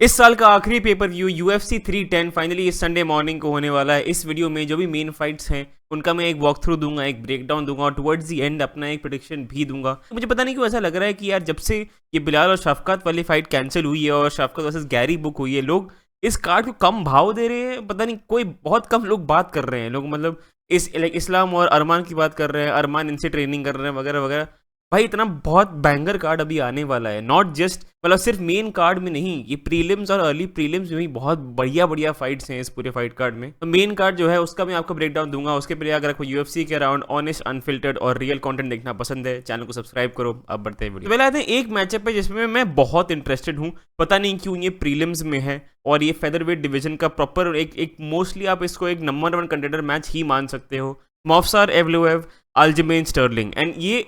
इस साल का आखिरी पेपर व्यू UFC 310 फाइनली इस संडे मॉर्निंग को होने वाला है। इस वीडियो में जो भी मेन फाइट्स हैं उनका मैं एक वॉक थ्रू दूंगा, एक ब्रेकडाउन दूंगा और टुवर्ड्स दी एंड अपना एक प्रेडिक्शन भी दूंगा। तो मुझे पता नहीं क्यों ऐसा लग रहा है कि यार जब से ये बिलाल और शफकत वाली फाइट कैंसिल हुई है और शफकत वर्सेस गैरी बुक हुई है, लोग इस कार्ड को कम भाव दे रहे हैं। पता नहीं, कोई बहुत कम लोग बात कर रहे हैं। लोग मतलब इस लाइक इस्लाम और अरमान की बात कर रहे हैं, अरमान इनसे ट्रेनिंग कर रहे हैं वगैरह वगैरह। भाई इतना बहुत बैंगर कार्ड अभी आने वाला है, नॉट जस्ट मतलब सिर्फ मेन कार्ड में नहीं, ये प्रीलिम्स और अर्ली प्रीलिम्स में भी बहुत बढ़िया बढ़िया फाइट्स हैं इस पूरे फाइट कार्ड में। तो मेन कार्ड जो है उसका मैं आपको ब्रेकडाउन दूंगा। उसके पहले अगर आपको यूएफसी के अराउंड ऑनेस्ट, अनफिल्टर्ड और रियल कंटेंट देखना पसंद है, चैनल को सब्सक्राइब करो। अब बढ़ते हैं वीडियो। पहले आते हैं एक मैचअप है जिसमें मैं बहुत इंटरेस्टेड हूँ। पता नहीं क्यों ये प्रीलिम्स में है और ये फेदरवेट डिवीजन का प्रॉपर एक मोस्टली आप इसको एक नंबर 1 कंटेंडर मैच ही मान सकते हो। मॉफसार एवलोवेव, अल्जमेन स्टर्लिंग। एंड ये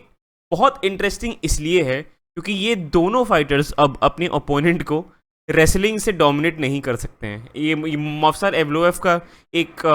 बहुत इंटरेस्टिंग इसलिए है क्योंकि ये दोनों फाइटर्स अब अपने ओपोनेंट को रेसलिंग से डोमिनेट नहीं कर सकते हैं। ये मफसर एवलोएफ का एक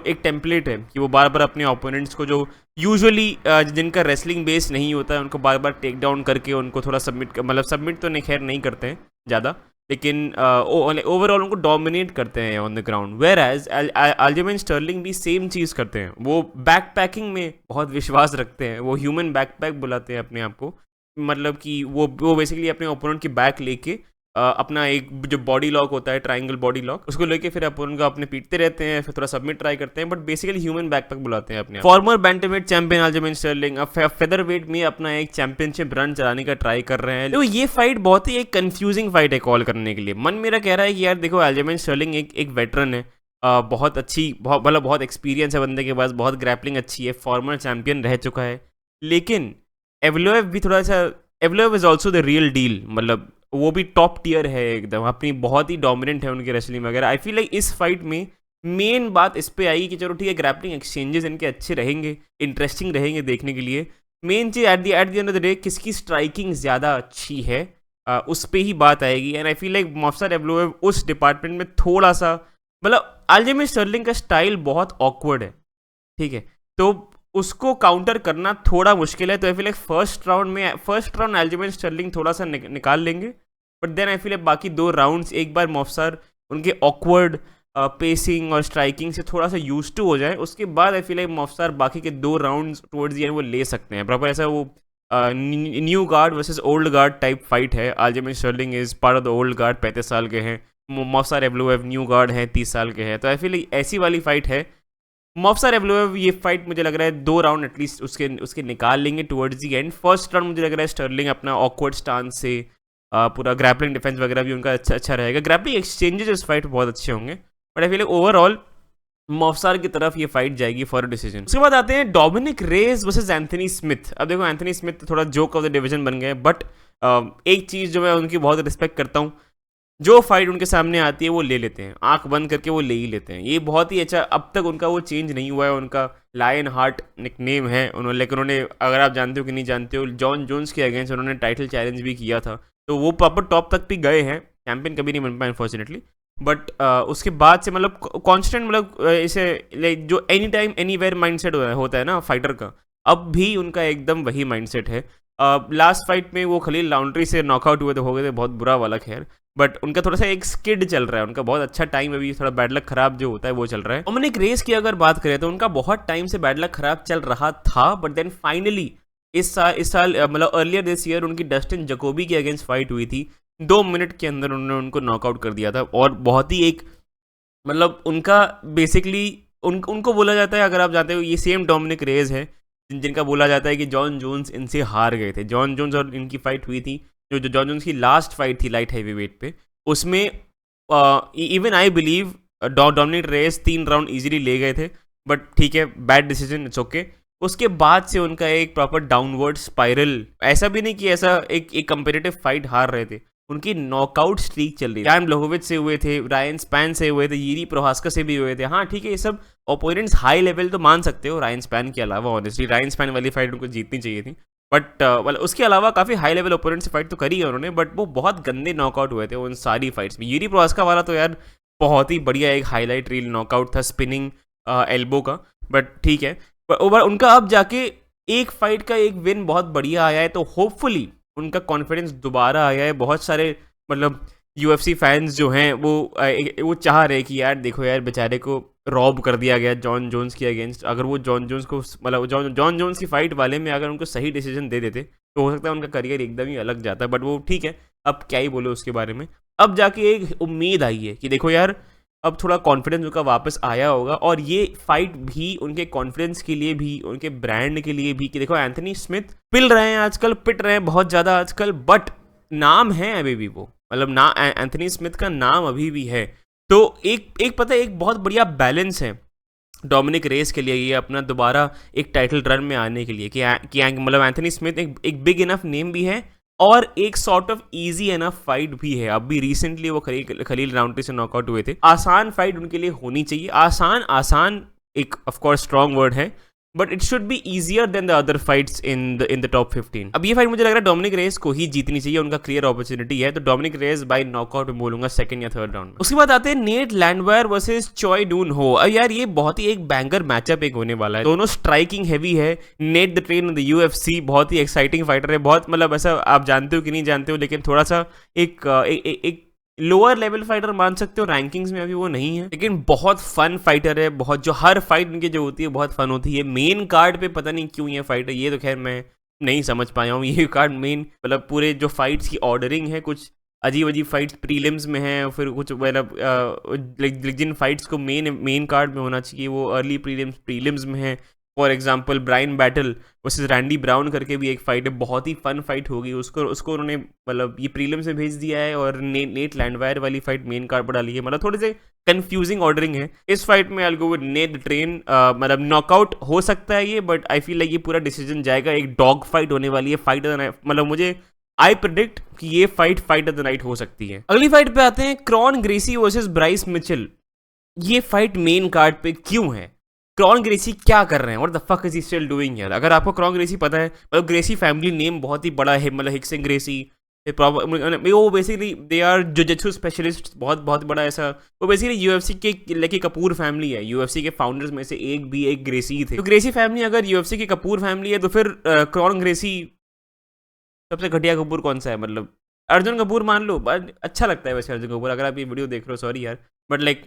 एक टेम्पलेट है कि वो बार बार अपने ओपोनेंट्स को, जो यूजुअली जिनका रेसलिंग बेस नहीं होता है, उनको बार बार टेक डाउन करके उनको थोड़ा सबमिट तो नहीं, खैर नहीं करते हैं ज़्यादा, लेकिन ओवरऑल उनको डोमिनेट करते हैं on the ground. Whereas Aljamain Sterling भी सेम चीज़ करते हैं। वो बैक पैकिंग में बहुत विश्वास रखते हैं। वो ह्यूमन बैक पैक बुलाते हैं अपने आप को। मतलब कि वो बेसिकली अपने ओपोनेंट की बैक लेके अपना एक जो बॉडी लॉक होता है, ट्राइंगल बॉडी लॉक, उसको लेके फिर अपोनेंट को अपने पीटते रहते हैं, फिर थोड़ा सबमिट ट्राई करते हैं, बट बेसिकली ह्यूमन बैकपैक बुलाते हैं अपने। फॉर्मर बैंटमवेट चैंपियन अल्जमेन स्टर्लिंग अब फेदरवेट में अपना एक चैंपियनशिप रन चलाने का ट्राई कर रहे हैं। तो ये फाइट बहुत ही एक कंफ्यूजिंग फाइट है कॉल करने के लिए। मन मेरा कह रहा है कि यार देखो, अल्जमेन स्टर्लिंग एक वेटरन है, बहुत अच्छी, बहुत एक्सपीरियंस है बंदे के पास, बहुत ग्रैपलिंग अच्छी है, फॉर्मर चैंपियन रह चुका है। लेकिन एवलोएव भी थोड़ा सा, Evloev is also the real deal. मतलब वो भी टॉप टियर है एकदम, अपनी बहुत ही डोमिनेंट है उनके रेसलिंग वगैरह। आई फील लाइक इस फाइट में मेन बात इस पे आई कि चलो ठीक है, ग्रैपलिंग एक्सचेंजेस इनके अच्छे रहेंगे, इंटरेस्टिंग रहेंगे देखने के लिए। मेन चीज eight the end of the day किसकी स्ट्राइकिंग ज़्यादा अच्छी है, उस पर ही बात आएगी। एंड आई फील लाइक मफसर एवलोएव उस डिपार्टमेंट में थोड़ा सा, मतलब अल्जमेन स्टर्लिंग का स्टाइल बहुत ऑकवर्ड है, ठीक है, तो उसको काउंटर करना थोड़ा मुश्किल है। तो I feel like first round Aljamain Sterling थोड़ा सा निकाल लेंगे, but then I feel like बाकी 2 राउंड्स एक बार मॉफसर उनके ऑकवर्ड पेसिंग और स्ट्राइकिंग से थोड़ा सा यूज टू हो जाए, उसके बाद आई फील लाइक मॉफसर बाकी के 2 राउंड्स टुवर्ड्स द एंड वो ले सकते हैं प्रॉपर। ऐसा वो new guard versus old guard type fight है। Aljamain Sterling is part of the old guard, 35 साल के हैं। मॉफसर एवलोएव न्यू गार्ड हैं, 30 साल के हैं। तो आई फील लाइक ऐसी वाली फाइट है। मॉफसर एवलोएव ये फाइट मुझे लग रहा है 2 राउंड एटलीस्ट उसके निकाल लेंगे towards the and. First round मुझे लग रहा है स्टर्लिंग अपना ऑकवर्ड स्टांस से, पूरा ग्रैपलिंग डिफेंस वगैरह भी उनका अच्छा रहेगा। ग्रैपलिंग एक्सचेंजेस इस फाइट बहुत अच्छे होंगे, but I feel like overall Movsar की तरफ ये फाइट जाएगी फॉर डिसीजन। उसके बाद आते हैं Dominick Reyes versus Anthony Smith. अब देखो, एंथनी स्मिथ थोड़ा जोक ऑफ द डिवीजन बन गए, बट एक चीज़ जो मैं उनकी बहुत रिस्पेक्ट करता हूँ, जो फाइट उनके सामने आती है वो ले लेते हैं, आंख बंद करके वो ले ही लेते हैं। ये बहुत ही अच्छा, अब तक उनका वो चेंज नहीं हुआ है। उनका लायन हार्ट निकनेम है उन्होंने, लेकिन उन्होंने, अगर आप जानते हो कि नहीं जानते हो, जॉन जोन्स के अगेंस्ट उन्होंने टाइटल चैलेंज भी किया था, तो वो प्रॉपर टॉप तक भी गए हैं। चैंपियन कभी नहीं बन पाए अनफॉर्चुनेटली, बट उसके बाद से मतलब कॉन्स्टेंट, मतलब इसे लाइक जो any time anywhere mind set होता है ना फाइटर का, अब भी उनका एकदम वही माइंड सेट है। लास्ट फाइट में वो खलील लाउंड्री से नॉकआउट हुए थे, हो गए थे, बहुत बुरा वाला, खैर, बट उनका थोड़ा सा एक स्किड चल रहा है, उनका बहुत अच्छा टाइम, अभी थोड़ा बैड लक खराब जो होता है वो चल रहा है। डोमिनिक रेस की अगर बात करें तो उनका बहुत टाइम से बैड लक खराब चल रहा था, बट देन फाइनली इस साल मतलब अर्लियर दिस ईयर उनकी डस्टिन जकोबी के अगेंस्ट फाइट हुई थी। 2 मिनट के अंदर उन्होंने उनको नॉकआउट कर दिया था, और बहुत ही एक, मतलब उनका बेसिकली उनको बोला जाता है, अगर आप जानते हो, ये सेम डोमिनिक रेज है जिनका बोला जाता है कि जॉन जोन्स इनसे हार गए थे। जॉन जोन्स और इनकी फाइट हुई थी, जो जॉन जोन्स की लास्ट फाइट थी लाइट हैवी वेट पे, उसमें even I believe Dominick Reyes 3 round easily ले गए थे, बट ठीक है, बैड डिसीजन, इट्स ओके। उसके बाद से उनका एक प्रॉपर डाउनवर्ड स्पाइरल, ऐसा भी नहीं कि ऐसा एक कंपेरेटिव फाइट हार रहे थे, उनकी नॉकआउट स्ट्रीक चल रही थी। कैम ब्लहोविच से हुए थे, रायन स्पैन से हुए थे, यीरी प्रोहास्का से भी हुए थे। हाँ ठीक है, ये सब ओपोनेंट्स हाई लेवल तो मान सकते हो रायन स्पैन के अलावा, ऑनेस्टली रायन स्पैन वाली फाइट उनको जीतनी चाहिए थी, बट उसके अलावा काफ़ी हाई लेवल ओपोनेंट से फाइट तो करी है उन्होंने, बट वो बहुत गंदे नॉकआउट हुए थे उन सारी फाइट्स में। यूरी प्रोहास्का वाला तो यार बहुत ही बढ़िया एक हाईलाइट रील नॉकआउट था, स्पिनिंग एल्बो का, बट ठीक है। ओवर उनका अब जाके एक फाइट का एक विन बहुत बढ़िया आया है, तो होपफुली उनका कॉन्फिडेंस दोबारा आया है। बहुत सारे मतलब यूएफसी फैंस जो हैं वो चाह रहे कि यार देखो यार बेचारे को रॉब कर दिया गया जॉन जोन्स के अगेंस्ट। अगर वो जॉन जोन्स को मतलब जॉन जोन्स की फाइट वाले में अगर उनको सही डिसीजन दे देते तो हो सकता है उनका करियर एकदम ही अलग जाता। बट वो ठीक है, अब क्या ही बोलो उसके बारे में। अब जाके एक उम्मीद आई है कि देखो यार अब थोड़ा कॉन्फिडेंस उनका वापस आया होगा, और ये फाइट भी उनके कॉन्फिडेंस के लिए भी, उनके ब्रांड के लिए भी, कि देखो एंथनी स्मिथ पिल रहे हैं आजकल, पिट रहे हैं बहुत ज़्यादा आजकल, बट नाम है अभी भी वो, मतलब ना एंथनी स्मिथ का नाम अभी भी है। तो एक पता है एक बहुत बढ़िया बैलेंस है डोमिनिक रेस के लिए ये अपना दोबारा एक टाइटल रन में आने के लिए कि मतलब एंथनी स्मिथ एक बिग इनफ नेम भी है और एक sort of easy enough fight भी है। अभी रिसेंटली वो खलील राउंडट्री से नॉकआउट हुए थे। आसान फाइट उनके लिए होनी चाहिए। आसान एक ऑफ कोर्स स्ट्रॉन्ग वर्ड है, but it should be easier than the other fights in the top 15। अब ये फाइट मुझे लग रहा है डोमिनिक रेस को ही जीतनी चाहिए, उनका क्लियर अपॉर्चुनिटी है। तो डोमिनिक रेस बाय नॉकआउट में बोलूंगा सेकंड या थर्ड राउंड में। उसके बाद आते हैं नेट लैंडवेयर वर्सेस चॉय डून हो। अब यार ये बहुत ही एक बैंगर मैचअप एक होने वाला है, दोनों स्ट्राइकिंग हैवी है। Net the train the UFC बहुत ही एक्साइटिंग फाइटर है, बहुत मतलब ऐसा आप जानते हो कि नहीं जानते हो, लेकिन थोड़ा सा एक लोअर लेवल फाइटर मान सकते हो, रैंकिंग्स में अभी वो नहीं है, लेकिन बहुत फन फाइटर है। बहुत जो हर फाइट उनकी जो होती है बहुत फन होती है। मेन कार्ड पे पता नहीं क्यों ये फाइटर, ये तो खैर मैं नहीं समझ पाया हूँ ये कार्ड मेन मतलब पूरे जो फाइट्स की ऑर्डरिंग है कुछ अजीब अजीब फाइट्स प्रीलिम्स में है, फिर कुछ मतलब जिन फाइट्स को मेन कार्ड में होना चाहिए वो अर्ली प्रीलिम्स में है। For example Bryan Battle versus Randy Brown करके भी एक फाइट है, बहुत ही फन फाइट होगी। उसको उन्होंने मतलब ये प्रीलिम से भेज दिया है और नेट लैंडवायर वाली फाइट मेन कार्ड पर डाली है। मतलब थोड़े से कंफ्यूजिंग ऑर्डरिंग है इस फाइट में। आई गो विद नेट ट्रेन, मतलब नॉकआउट हो सकता है ये, बट आई फील लाइक ये पूरा डिसीजन जाएगा। एक डॉग फाइट होने वाली है, फाइट मतलब मुझे आई प्रेडिक्ट कि ये फाइट ऑफ द नाइट हो सकती है। अगली फाइट पे आते हैं Kron Gracie versus Bryce Mitchell. ये फाइट मेन कार्ड पे क्यों है? क्रॉन ग्रेसी क्या कर रहे हैं? What the fuck is he still doing here? अगर आपको क्रॉन ग्रेसी पता है, मतलब ग्रेसी फैमिली नेम बहुत ही बड़ा है, मतलब हिक्सन ग्रेसी वो basically they are jujitsu specialist, बहुत बहुत बड़ा ऐसा। वो बेसिकली यूएफसी के लेके कपूर फैमिली है, यूएफसी के फाउंडर्स में से एक ग्रेसी थे। तो ग्रेसी फैमिली अगर यूएफसी की कपूर फैमिली है तो फिर क्रॉन ग्रेसी सबसे घटिया कपूर कौन सा है? मतलब अर्जुन कपूर मान लो, बट अच्छा लगता है वैसे अर्जुन कपूर, अगर आप ये वीडियो देख रहे हो सॉरी यार, बट लाइक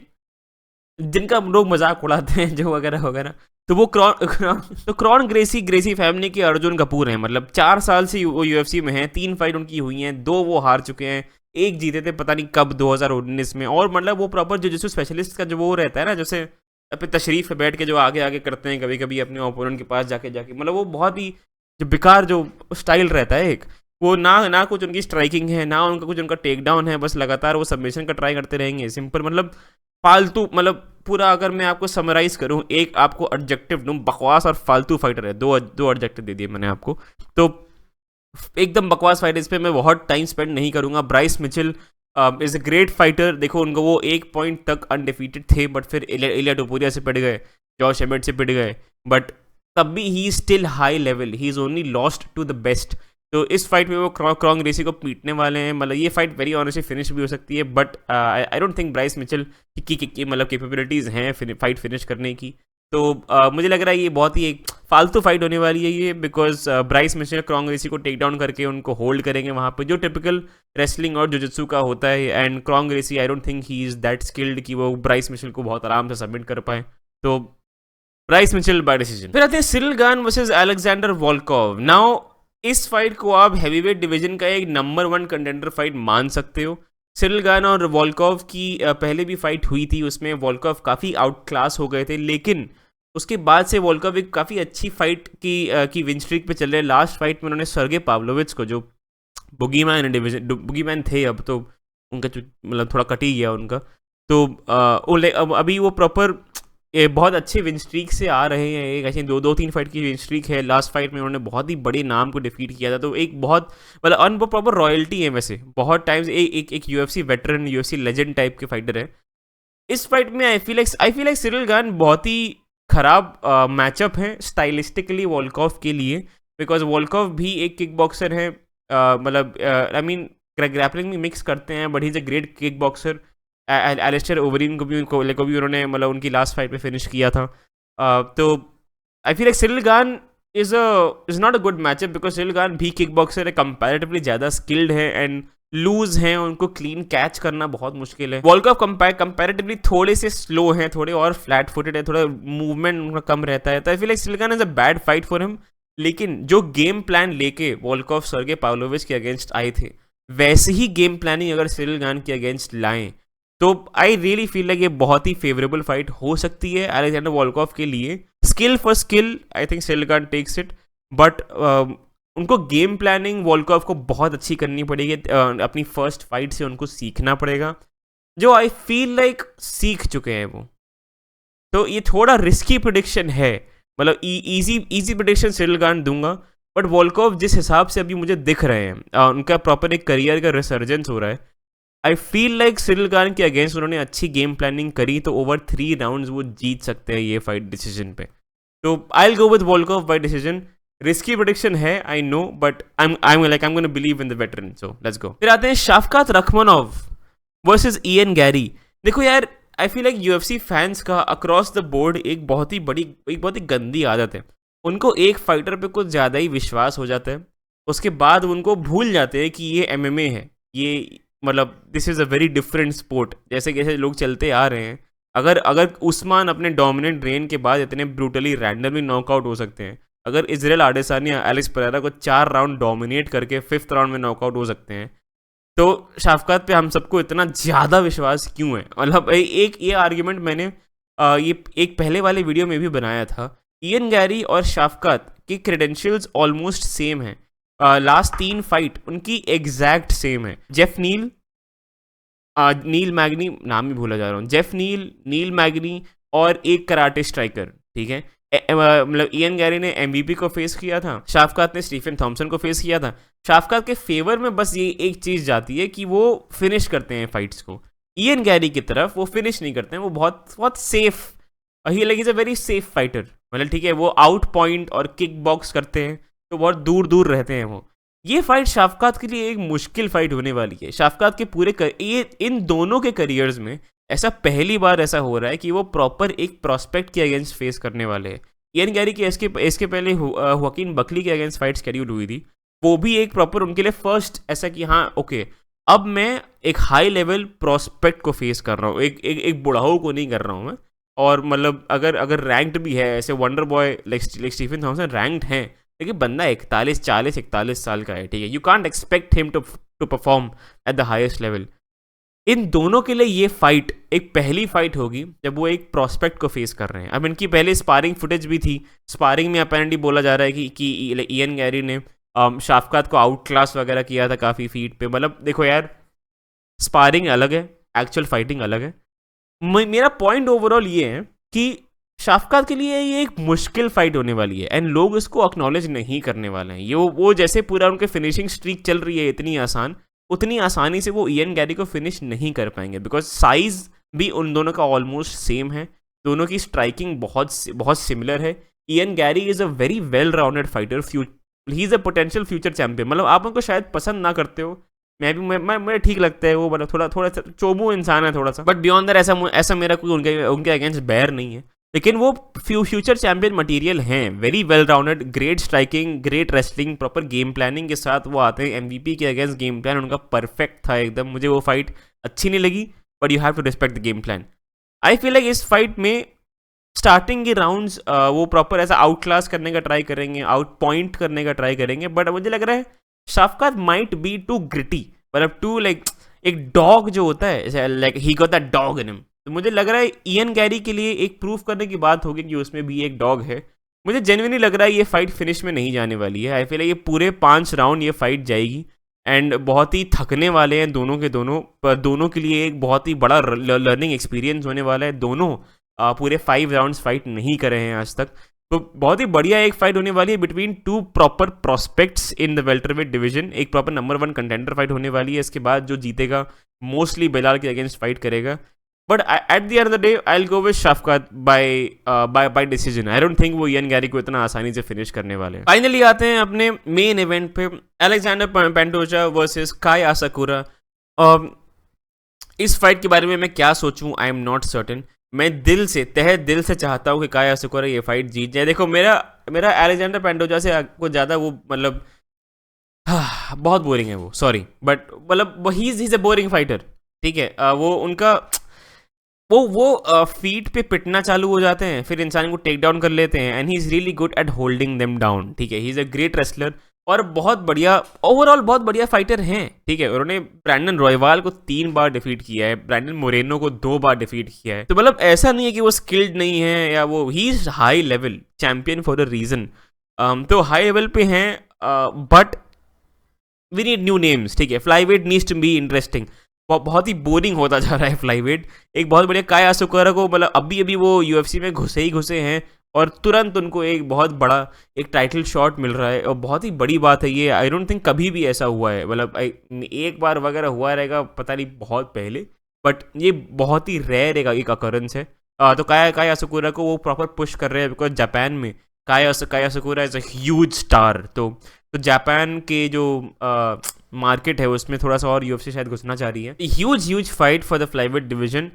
जिनका लोग मजाक उड़ाते हैं जो वगैरह वगैरह, तो वो क्रॉन ग्रेसी फैमिली के अर्जुन कपूर हैं। मतलब 4 साल से वो यूएफसी में हैं, 3 फाइट उनकी हुई हैं, 2 वो हार चुके हैं, 1 जीते थे पता नहीं कब 2019 में। और मतलब वो प्रॉपर जिसो स्पेशलिस्ट का जो वो रहता है ना, जैसे अपने तशरीफ पे बैठ के जो आगे आगे करते हैं कभी कभी अपने ओपोनेंट के पास जाके मतलब वो बहुत ही जो बेकार जो स्टाइल रहता है एक, वो ना कुछ उनकी स्ट्राइकिंग है, ना उनका टेक डाउन है, बस लगातार वो सबमिशन का ट्राई करते रहेंगे। सिंपल मतलब फालतू, मतलब पूरा अगर मैं आपको समराइज करूं, एक आपको एडजेक्टिव दूं, बकवास और फालतू फाइटर है। दो एडजेक्टिव दे दिए मैंने आपको, तो एकदम बकवास फाइटर। इस पर मैं बहुत टाइम स्पेंड नहीं करूंगा। Bryce Mitchell is a great fighter. देखो उनको वो 1 पॉइंट तक अनडिफीटेड थे, बट फिर इलिया टोपुरिया से पिट गए, जॉश एमेट से पिट गए, बट तब भी he still high level, he is only lost to the best. तो इस फाइट में वो क्रॉन ग्रेसी को पीटने वाले हैं। मतलब ये फाइट वेरी ऑनेस्टली फिनिश भी हो सकती है, but I don't think Bryce Mitchell की मतलब कैपेबिलिटीज़ हैं फाइट फिनिश करने की। तो मुझे लग रहा है ये बहुत ही एक फालतू फाइट होने वाली है ये, because Bryce Mitchell Kron Gracie को टेक डाउन करके उनको होल्ड करेंगे वहाँ पे, जो टिपिकल रेसलिंग और जुजुत्सु का होता है। And Kron Gracie I don't think he is that skilled कि वो ब्राइस मिचेल को बहुत आराम से सबमिट कर पाए। तो ब्राइस मिचेल बाय डिसीजन। फिर आते हैं Ciryl Gane versus Alexander Volkov. Now इस फाइट को आप हैवीवेट डिवीजन का एक नंबर 1 कंटेंडर फाइट मान सकते हो। सिरिल गान और वोल्कोव की पहले भी फाइट हुई थी, उसमें वोल्कोव काफ़ी आउट क्लास हो गए थे, लेकिन उसके बाद से वोल्कोव एक काफ़ी अच्छी फाइट की विन स्ट्रीक पे चल रहे हैं। लास्ट फाइट में उन्होंने सर्गे पाव्लोविच को, जो बुगीमैन थे, अब तो उनका मतलब थोड़ा कट ही गया उनका, तो अभी वो प्रॉपर बहुत अच्छे विन स्ट्रीक से आ रहे हैं। एक ऐसे 2-3 फाइट की विन स्ट्रीक है। लास्ट फाइट में उन्होंने बहुत ही बड़े नाम को डिफीट किया था, तो एक बहुत मतलब अनप्रॉपर रॉयल्टी है वैसे बहुत टाइम्स। एक UFC veteran, UFC legend type के फाइटर है। इस फाइट में आई फील लाइक सिरिल गान बहुत ही खराब मैचअप है स्टाइलिस्टिकली वोल्कोव के लिए, बिकॉज वोल्कोव भी एक किक बॉक्सर है, मतलब आई मीन ग्रैपलिंग में मिक्स करते हैं, but he is a great kick boxer. Alistair Overeem को भी उन्होंने मतलब उनकी लास्ट फाइट पे फिनिश किया था। तो I feel like Ciryl Gane is not a good matchup, because Ciryl Gane भी किक बॉक्सर है, कंपैरेटिवली ज़्यादा स्किल्ड है, एंड लूज हैं, उनको क्लीन कैच करना बहुत मुश्किल है। वॉल्कॉव कंपैरेटिवली थोड़े से स्लो हैं, थोड़े और फ्लैट फुटेड है, थोड़ा मूवमेंट उनका कम रहता है, तो I feel like silicon is a bad fight for him. लेकिन जो गेम प्लान लेके वॉल्कॉव सर्गे पाव्लोविच के अगेंस्ट आए थे, वैसे ही गेम प्लानिंग अगर सिरिल गान के अगेंस्ट लाएं तो आई रियली फील लाइक ये बहुत ही फेवरेबल फाइट हो सकती है अलेक्जेंडर वॉल्कॉव के लिए। Skill for skill I think Ciryl Gane takes it, but उनको गेम प्लानिंग वॉल्कॉव को बहुत अच्छी करनी पड़ेगी। अपनी फर्स्ट फाइट से उनको सीखना पड़ेगा, जो आई फील लाइक सीख चुके हैं वो। तो ये थोड़ा रिस्की प्रिडिक्शन है, मतलब इजी प्रिडिक्शन सिरिल गान दूंगा, बट वॉल्कॉव जिस हिसाब से अभी मुझे दिख रहे हैं, उनका प्रॉपर एक करियर का रिसर्जेंस हो रहा है, आई फील लाइक सिरिल गान के अगेंस्ट उन्होंने अच्छी गेम प्लानिंग करी तो ओवर 3 राउंड्स वो जीत सकते हैं ये फाइट डिसीजन पे। तो I will go with Volkov by decision. Risky prediction है I know, but I am gonna believe in the veteran, so let's go. फिर आते हैं Shavkat Rakhmonov versus Ian Garry. देखो यार, I feel like UFC fans का across the board एक बहुत ही गंदी आदत है। उनको एक फाइटर पे कुछ ज़्यादा ही विश्वास हो जाता है, उसके बाद उनको भूल जाते हैं कि ये एमएमए है, ये मतलब this is a very different sport. जैसे कैसे लोग चलते आ रहे हैं, अगर अगर उस्मान अपने डोमिनेंट रेन के बाद इतने ब्रूटली रैंडमली नॉकआउट हो सकते हैं, अगर इजराइल आडेसानिया एलेक्स पेरेरा को 4 राउंड डोमिनेट करके 5th राउंड में नॉकआउट हो सकते हैं, तो शाफकात पे हम सबको इतना ज़्यादा विश्वास क्यों है? मतलब एक ये आर्ग्यूमेंट मैंने ये एक पहले वाले वीडियो में भी बनाया था। इयन गैरी और शाफकात के क्रेडेंशियल्स ऑलमोस्ट सेम हैं। लास्ट 3 फाइट उनकी एग्जैक्ट सेम है। जेफ नील, नील मैगनी, नाम ही भूला जा रहा हूँ, जेफ नील, नील मैगनी और एक कराटे स्ट्राइकर, ठीक है। मतलब इयन गैरी ने एमवीपी को फेस किया था, शाफकात ने स्टीफन थॉमसन को फेस किया था। शाफकात के फेवर में बस ये एक चीज़ जाती है कि वो फिनिश करते हैं फाइट्स को। इयन गैरी की तरफ वो फिनिश नहीं करते हैं, वो बहुत बहुत safe, he like is a very safe fighter. मतलब ठीक है, वो आउट पॉइंट और किक बॉक्स करते हैं तो बहुत दूर दूर रहते हैं वो। ये फाइट शाफकात के लिए एक मुश्किल फाइट होने वाली है। शाफकात के पूरे ये इन दोनों के करियर्स में ऐसा पहली बार ऐसा हो रहा है कि वो प्रॉपर एक प्रॉस्पेक्ट के अगेंस्ट फेस करने वाले हैं। इयन गैरी की इसके पहले हुआकिन बकली के अगेंस्ट फाइट शेड्यूल हुई थी, वो भी एक प्रॉपर उनके लिए फर्स्ट ऐसा कि हाँ ओके, अब मैं एक हाई लेवल प्रॉस्पेक्ट को फेस कर रहा हूँ, एक बुढ़ाऊ को नहीं कर रहा हूँ मैं। और मतलब अगर रैंक्ड भी है, ऐसे wonder boy like Stephen Thompson ranked हैं, लेकिन बंदा 41 साल का है, ठीक है। You can't expect him to perform at the highest level. इन दोनों के लिए ये फाइट एक पहली फाइट होगी जब वो एक प्रॉस्पेक्ट को फेस कर रहे हैं। अब इनकी पहले स्पारिंग फुटेज भी थी, स्पारिंग में अपेरेंटली बोला जा रहा है कि इयन गैरी ने शाफकात को आउट क्लास वगैरह किया था काफ़ी फीट पे। मतलब देखो यार, स्पारिंग अलग है, एक्चुअल फाइटिंग अलग है। मेरा पॉइंट ओवरऑल ये है कि शाफकात के लिए ये एक मुश्किल फाइट होने वाली है एंड लोग इसको एक्नॉलेज नहीं करने वाले हैं। ये वो जैसे पूरा उनके फिनिशिंग स्ट्रीक चल रही है इतनी आसान, उतनी आसानी से वो इयन गैरी को फिनिश नहीं कर पाएंगे, बिकॉज साइज भी उन दोनों का ऑलमोस्ट सेम है, दोनों की स्ट्राइकिंग बहुत सिमिलर है। Ian Gary is a very well rounded fighter, he is a potential future champion. मतलब आप उनको शायद पसंद ना करते हो, मुझे ठीक लगता है वो, मतलब थोड़ा सा चोमू इंसान है थोड़ा सा, बट बियॉन्ड दैट ऐसा मेरा कोई उनके अगेंस्ट बैर नहीं है। लेकिन वो फ्यूचर चैंपियन मटेरियल हैं, very well rounded, great striking, great wrestling, proper game planning के साथ वो आते हैं। एमवीपी के अगेंस्ट गेम प्लान उनका परफेक्ट था एकदम। मुझे वो फाइट अच्छी नहीं लगी, but you have to respect the game plan. I feel like इस फाइट में स्टार्टिंग के राउंड्स वो प्रॉपर ऐसा आउट क्लास करने का ट्राई करेंगे, आउट पॉइंट करने का ट्राई करेंगे, बट मुझे लग रहा है शाफकात माइट बी टू ग्रिटी, मतलब टू लाइक एक डॉग जो होता है, like he got that dog in him. तो मुझे लग रहा है इयन गैरी के लिए एक प्रूफ करने की बात होगी कि उसमें भी एक डॉग है। मुझे जेन्युइनली लग रहा है ये फाइट फिनिश में नहीं जाने वाली है। आई फील ये पूरे 5 राउंड ये फाइट जाएगी एंड बहुत ही थकने वाले हैं दोनों के दोनों, पर दोनों के लिए एक बहुत ही बड़ा लर्निंग एक्सपीरियंस होने वाला है। दोनों पूरे 5 राउंड्स फाइट नहीं करे हैं आज तक, तो बहुत ही बढ़िया एक फाइट होने वाली है between 2 proper prospects in the welterweight division. एक प्रॉपर नंबर 1 कंटेंडर फाइट होने वाली है। इसके बाद जो जीतेगा मोस्टली बेलाल के अगेंस्ट फाइट करेगा, but at the end of the day I will go with Shavkat by decision. I don't think वो इयन गैरी को इतना आसानी से फिनिश करने वाले हैं। फाइनली आते हैं अपने मेन इवेंट पे, अलेक्जेंडर पेंटोजा वर्सेस काई असाकुरा। इस फाइट के बारे में मैं क्या सोचूं, आई एम नॉट सर्टेन। मैं तहे दिल से चाहता हूँ कि काई असाकुरा ये फाइट जीत जाए। देखो मेरा अलेक्जेंडर पेंटोजा से को ज़्यादा वो मतलब बहुत बोरिंग है वो, सॉरी, बट मतलब ही इज अ बोरिंग फाइटर, ठीक है। वो उनका वो फीट पे पिटना चालू हो जाते हैं, फिर इंसान को टेक डाउन कर लेते हैं, and he is really good at holding them down, ठीक है। He is a great wrestler और बहुत बढ़िया, ओवरऑल बहुत बढ़िया फाइटर हैं, ठीक है। उन्होंने ब्रैंडन रॉयवाल को 3 बार डिफीट किया है, ब्रैंडन मोरेनो को 2 बार डिफीट किया है, तो मतलब ऐसा नहीं है कि वो स्किल्ड नहीं है या वो, he is high level champion for a reason. तो हाई लेवल पे हैं, but we need new names, ठीक है। Flyweight needs to be interesting. बहुत ही बोरिंग होता जा रहा है फ्लाईवेट। एक बहुत बढ़िया काया सुकारा को, मतलब अभी अभी वो यूएफसी में घुसे हैं और तुरंत उनको एक बहुत बड़ा एक टाइटल शॉट मिल रहा है, और बहुत ही बड़ी बात है ये। आई डोंट थिंक कभी भी ऐसा हुआ है, मतलब एक बार वगैरह हुआ रहेगा पता नहीं बहुत पहले, बट ये बहुत ही रेयर एक अकरेंस है। तो काया सुकुरा को वो प्रॉपर पुश कर रहे हैं, बिकॉज जापान में काया सुकुरा इज अ ह्यूज स्टार। तो जापान के जो मार्केट है उसमें थोड़ा सा और यूएफसी शायद घुसना चाह रही है। Huge fight for the flyweight division.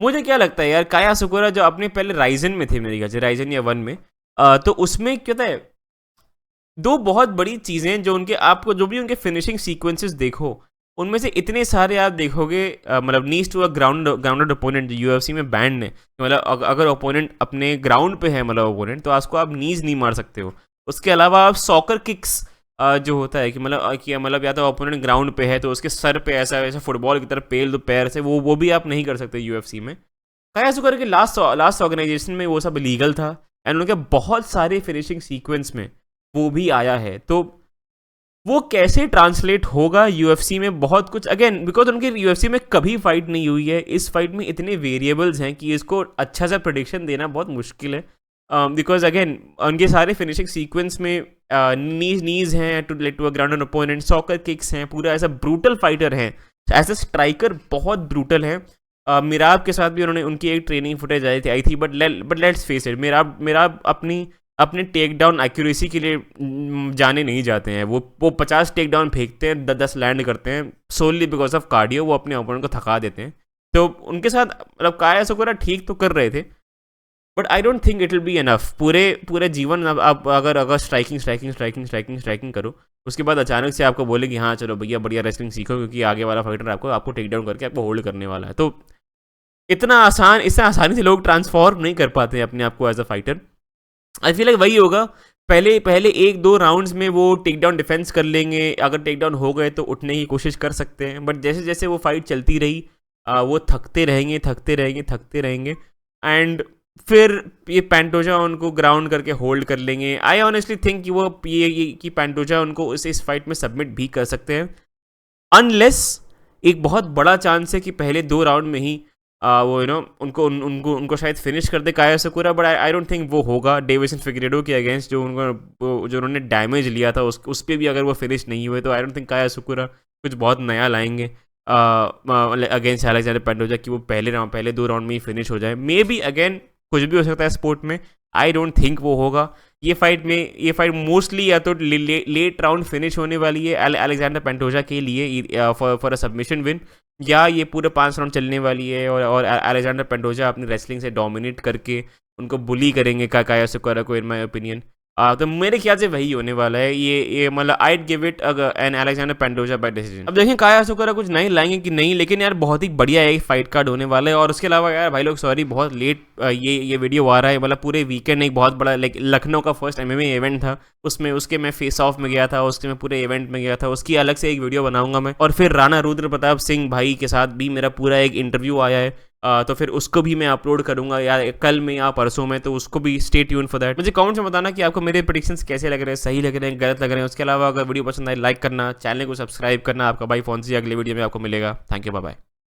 मुझे क्या लगता है यार, काया सुकुरा जो अपने पहले राइजन में थे, मेरे ख्याल से राइजन या 1 में, तो उसमें क्या था, 2 बहुत बड़ी चीज़ें जो उनके, आपको जो भी उनके फिनिशिंग सीक्वेंसेस देखो, उनमें से इतने सारे आप देखोगे, मतलब needs to a grounded opponent जो यूएफसी में बैंड है, मतलब अगर ओपोनेंट अपने ग्राउंड पे है, मतलब ओपोनेंट, तो उसको आप नीज नहीं मार सकते हो। उसके अलावा आप सॉकर किक्स जो होता है कि मतलब या तो ओपोनेंट ग्राउंड पे है तो उसके सर पे ऐसा वैसा फुटबॉल की तरह पेल दो पैर से, वो भी आप नहीं कर सकते यूएफसी में। काया सुकर के लास्ट ऑर्गेनाइजेशन में वो सब लीगल था, एंड उनके बहुत सारे फिनिशिंग सीक्वेंस में वो भी आया है। तो वो कैसे ट्रांसलेट होगा यूएफसी में, बहुत कुछ, अगेन बिकॉज उनके यूएफसी में कभी फाइट नहीं हुई है, इस फाइट में इतने वेरिएबल्स हैं कि इसको अच्छा सा प्रेडिक्शन देना बहुत मुश्किल है। बिकॉज अगेन उनके सारे फिनिशिंग सीक्वेंस में नीज हैं to a ground opponent, soccer kicks हैं, पूरा ऐसा ब्रूटल फाइटर हैं, एज अ स्ट्राइकर बहुत ब्रूटल है। मिराब के साथ भी उन्होंने उनकी एक ट्रेनिंग फुटेज आई थी, बट लेट्स फेस इट, मिराब अपने टेक डाउन एक्यूरेसी के लिए जाने नहीं जाते हैं। वो 50 टेक डाउन फेंकते हैं, 10 लैंड करते हैं, सोनली बिकॉज ऑफ कार्डियो, वो अपने ओपोनेंट को थका देते हैं। तो उनके साथ मतलब काया सुकुरा ठीक तो कर रहे थे, but I don't think it will be enough पूरे जीवन। अब आप अगर स्ट्राइकिंग करो, उसके बाद अचानक से आपको बोले कि हाँ चलो भैया बढ़िया रेसलिंग सीखो, क्योंकि आगे वाला फाइटर आपको टेक डाउन करके आपको होल्ड करने वाला है, तो इतना आसानी से लोग ट्रांसफॉर्म नहीं कर पाते हैं अपने आप को as a fighter. I feel like वही होगा, पहले 1-2 राउंड्स में वो टेक डाउन डिफेंस कर लेंगे, अगर टेक डाउन हो गए तो उठने की कोशिश कर सकते हैं, बट जैसे जैसे वो फाइट चलती रही, वो थकते रहेंगे, एंड फिर ये पैंटोजा उनको ग्राउंड करके होल्ड कर लेंगे। आई ऑनेस्टली थिंक कि वो ये कि पैंटोजा उनको इस फाइट में सबमिट भी कर सकते हैं, अनलेस एक बहुत बड़ा चांस है कि पहले 2 राउंड में ही वो उनको शायद फिनिश कर दे काया सुकुरा, बट आई डोंट थिंक वो होगा। डेविसन फिगरेडो के अगेंस्ट जो उन्होंने डैमेज लिया था उस पर भी अगर वो फिनिश नहीं हुए, तो आई डोंट थिंक काया सुकुरा कुछ बहुत नया लाएंगे अगेंस्ट अलेक्जेंडर पैंटोजा कि वो पहले 2 राउंड में ही फिनिश हो जाए। मे बी अगेन कुछ भी हो सकता है स्पोर्ट में, आई डोंट थिंक वो होगा। ये फाइट मोस्टली या तो लेट राउंड फिनिश होने वाली है अलेक्जेंडर पैंटोजा के लिए फॉर अ सबमिशन विन, या ये पूरे 5 राउंड चलने वाली है और अलेक्जेंडर पैंटोजा अपनी रेसलिंग से डोमिनेट करके उनको बुली करेंगे काया सुकारा को, इन माय ओपिनियन। तो मेरे ख्याल से वही होने वाला है। ये मतलब I'd give it an Alexandre Pantoja by decision. अब देखें काया सुकारा कुछ नहीं लाएंगे कि नहीं, लेकिन यार बहुत ही बढ़िया एक फाइट कार्ड होने वाला है। और उसके अलावा यार भाई लोग सॉरी बहुत लेट ये वीडियो आ रहा है, मतलब पूरे वीकेंड एक बहुत बड़ा लखनऊ का फर्स्ट MMA इवेंट था, उसके मैं फेस ऑफ में गया था, उसके मैं पूरे इवेंट में गया था, उसकी अलग से एक वीडियो बनाऊंगा मैं। और फिर राणा रुद्र प्रताप सिंह भाई के साथ भी मेरा पूरा एक इंटरव्यू आया है, तो फिर उसको भी मैं अपलोड करूंगा यार कल में या परसों में, तो उसको भी स्टे ट्यून फॉर दैट। मुझे कमेंट्स में बताना कि आपको मेरे प्रेडिक्शंस कैसे लग रहे हैं, सही लग रहे हैं, गलत लग रहे हैं। उसके अलावा अगर वीडियो पसंद आए लाइक करना, चैनल को सब्सक्राइब करना। आपका भाई फोन से अगले वीडियो में आपको मिलेगा। Thank you, bye bye.